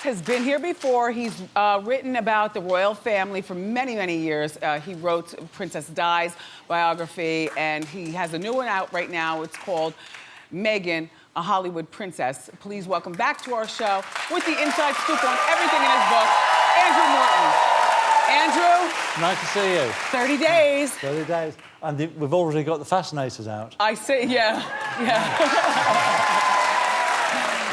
has been here before. He's written about the royal family for many, many years. He wrote Princess Di's biography, and he has a new one out right now. It's called Meghan, a Hollywood Princess. Please welcome back to our show with the inside scoop on everything in his book, Andrew Morton. Andrew. Nice to see you. 30 days. 30 days. And we've already got the fascinators out. I see, yeah.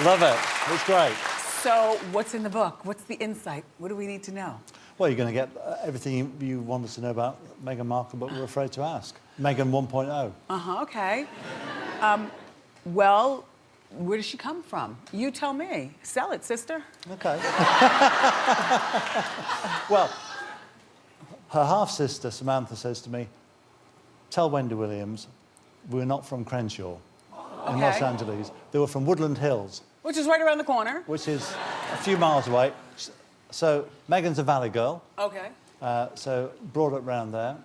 Love it. It's great. So, what's in the book? What's the insight? What do we need to know? Well, you're going to get everything you wanted to know about Meghan Markle, but we're afraid to ask. Meghan 1.0. Okay. Well, where does she come from? You tell me. Sell it, sister. Okay. Well, her half-sister, Samantha, says to me, tell Wendy Williams we're not from Crenshaw in Los Angeles. They were from Woodland Hills. Which is right around the corner. Which is a few miles away. So Meghan's a Valley girl. Okay. So brought up round there.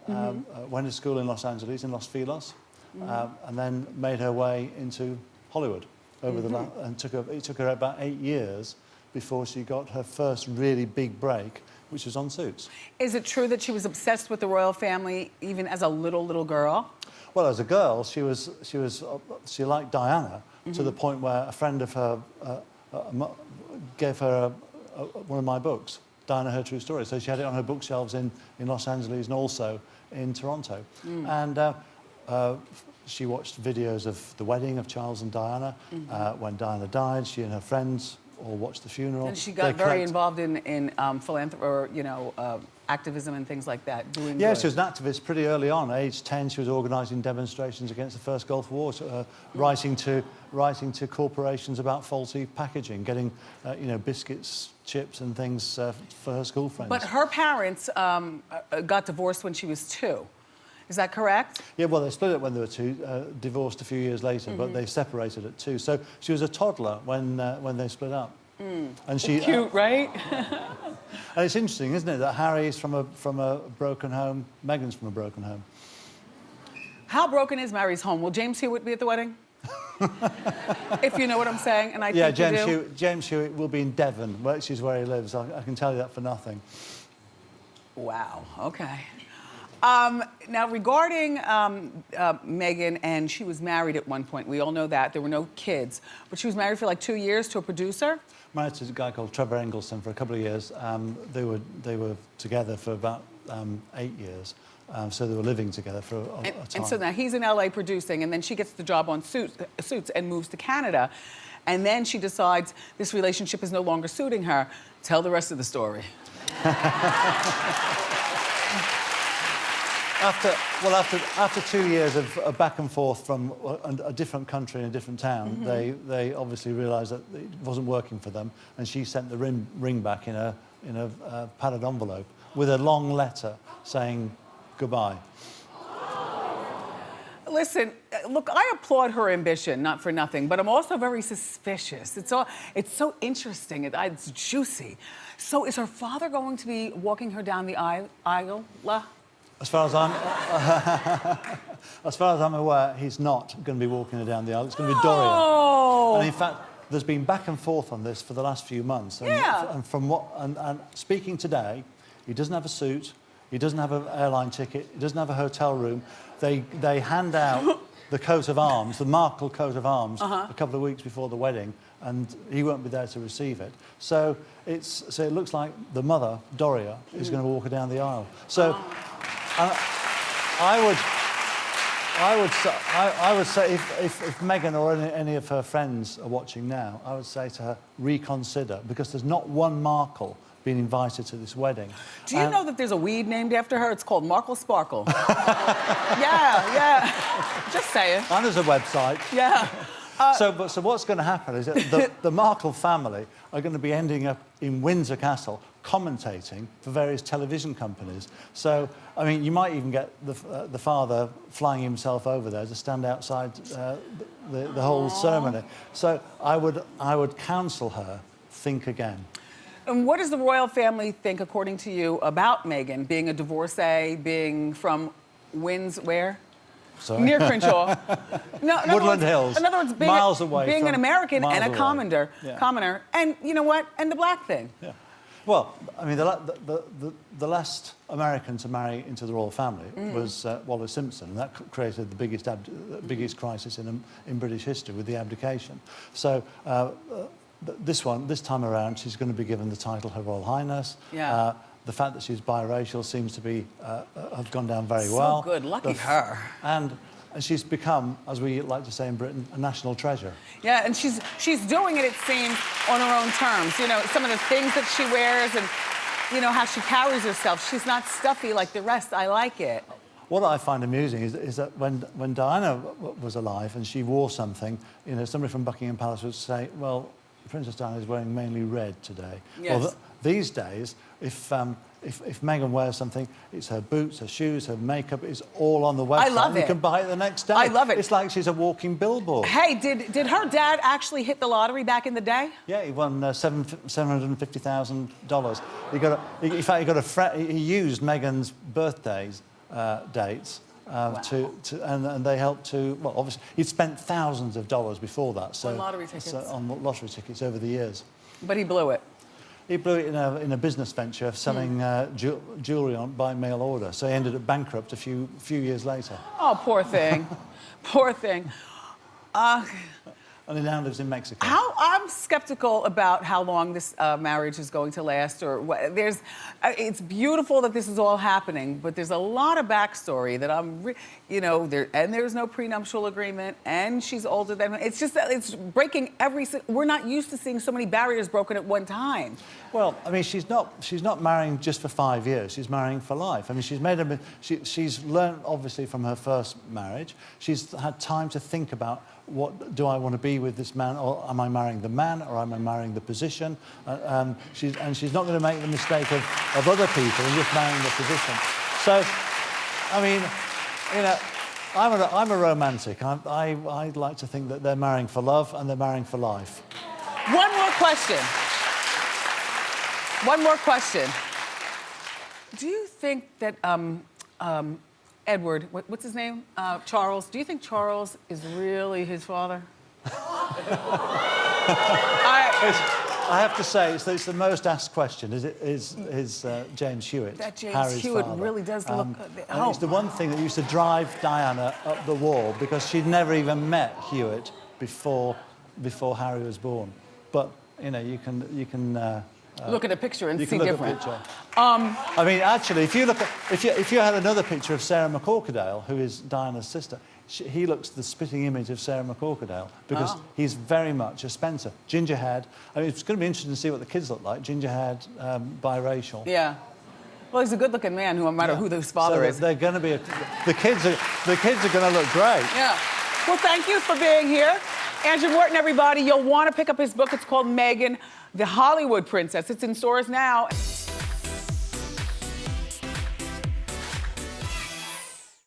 Went to school in Los Angeles, in Los Feliz, and then made her way into Hollywood. And it took her about 8 years before she got her first really big break, which was on Suits. Is it true that she was obsessed with the royal family even as a little girl? Well, as a girl, she liked Diana to the point where a friend of her gave her one of my books, Diana, Her True Story. So she had it on her bookshelves in Los Angeles and also in Toronto. And she watched videos of the wedding of Charles and Diana. When Diana died, she and her friends all watched the funeral. And she got very involved in philanthropy, or, you know, activism and things like that, doing Yeah, good. she was an activist pretty early on. At age 10, she was organising demonstrations against the First Gulf War, writing to corporations about faulty packaging, getting, you know, biscuits, chips and things for her school friends. But her parents got divorced when she was 2. Is that correct? Yeah, well, they split up when they were 2, divorced a few years later, but they separated at 2. So she was a toddler when they split up. And she cute, right? And it's interesting, isn't it, that Harry's from a broken home, Meghan's from a broken home. How broken is Mary's home? Will James Hewitt be at the wedding? If you know what I'm saying, and I think you do. James Hewitt will be in Devon, which is where he lives. I can tell you that for nothing. Wow, okay. Now, regarding Meghan, and she was married at one point. We all know that. There were no kids. But she was married for like 2 years to a producer? Married to a guy called Trevor Engelson for a couple of years. They were together for about 8 years. So they were living together for a time. And so now he's in LA producing, and then she gets the job on Suits and moves to Canada. And then she decides this relationship is no longer suiting her. Tell the rest of the story. After 2 years of back and forth from a different country in a different town, they obviously realised that it wasn't working for them, and she sent the ring back in a padded envelope with a long letter saying goodbye. Listen, look, I applaud her ambition, not for nothing, but I'm also very suspicious. It's so interesting. It's juicy. So is her father going to be walking her down the aisle? As far as I'm aware, he's not going to be walking her down the aisle. It's going to be Dorian. Oh. And in fact, there's been back and forth on this for the last few months. And, and speaking today, he doesn't have a suit. He doesn't have an airline ticket. He doesn't have a hotel room. They hand out the coat of arms, the Markle coat of arms, a couple of weeks before the wedding, and he won't be there to receive it. So it looks like the mother, Doria, is going to walk her down the aisle. So. I would say if Meghan or any of her friends are watching now, I would say to her, reconsider, because there's not one Markle being invited to this wedding. Do you know that there's a weed named after her? It's called Markle Sparkle. yeah. Just saying. And there's a website. Yeah. So what's going to happen is that the Markle family are going to be ending up in Windsor Castle commentating for various television companies. So, I mean, you might even get the father flying himself over there to stand outside the whole ceremony. So I would counsel her, think again. And what does the royal family think, according to you, about Meghan being a divorcee, being from where? Sorry. Near Crenshaw. No, Woodland Hills. In other words, Miles away being from- an American miles and a away. commoner, and you know what? And the black thing. Yeah. Well, I mean, the last American to marry into the royal family was Wallis Simpson, and that created the biggest crisis in British history with the abdication. So this time around, she's going to be given the title Her Royal Highness. Yeah. The fact that she's biracial seems to be have gone down very well. So good, lucky her. And she's become, as we like to say in Britain, a national treasure. Yeah, and she's doing it, it seems, on her own terms. You know, some of the things that she wears and, you know, how she carries herself. She's not stuffy like the rest. I like it. What I find amusing is that when Diana was alive and she wore something, you know, somebody from Buckingham Palace would say, well, Princess Diana is wearing mainly red today. Yes. Well, these days, if Meghan wears something, it's her boots, her shoes, her makeup, it's all on the website. I love it. You can buy it the next day. I love it. It's like she's a walking billboard. Hey, did her dad actually hit the lottery back in the day? Yeah, he won $750,000. He used Meghan's birthdays dates and they helped to. Well, obviously, he'd spent thousands of dollars before that. So on lottery tickets. On lottery tickets over the years. But he blew it. He blew it in a business venture of selling jewellery by mail order. So he ended up bankrupt a few years later. Oh, poor thing. Poor thing. And he now lives in Mexico. I'm skeptical about how long this marriage is going to last, or what. It's beautiful that this is all happening, but there's a lot of backstory that there's no prenuptial agreement, and she's older than. It's just that it's breaking we're not used to seeing so many barriers broken at one time. Well, I mean, she's not marrying just for 5 years. She's marrying for life. I mean, she's learned obviously from her first marriage. She's had time to think about, what do I want to be with this man, or am I marrying the man, or am I marrying the position? She's not going to make the mistake of other people and just marrying the position. So, I mean, you know, I'm a romantic. I'd like to think that they're marrying for love and they're marrying for life. One more question. One more question. Do you think that Edward, what's his name? Charles. Do you think Charles is really his father? I have to say, it's the most asked question. Is James Hewitt? That James Harry's Hewitt father. really does look. And it's the one thing that used to drive Diana up the wall, because she'd never even met Hewitt before Harry was born. But you know, you can. Look at a picture and you see can look different. At a picture. I mean, actually, if you had another picture of Sarah McCorquodale, who is Diana's sister, he looks the spitting image of Sarah McCorquodale, because he's very much a Spencer. Ginger haired. I mean, it's going to be interesting to see what the kids look like. Ginger haired, biracial. Yeah. Well, he's a good-looking man, no matter who his father is. They're going to be the kids are going to look great. Yeah. Well, thank you for being here. Andrew Morton, everybody. You'll want to pick up his book. It's called Meghan, the Hollywood Princess. It's in stores now.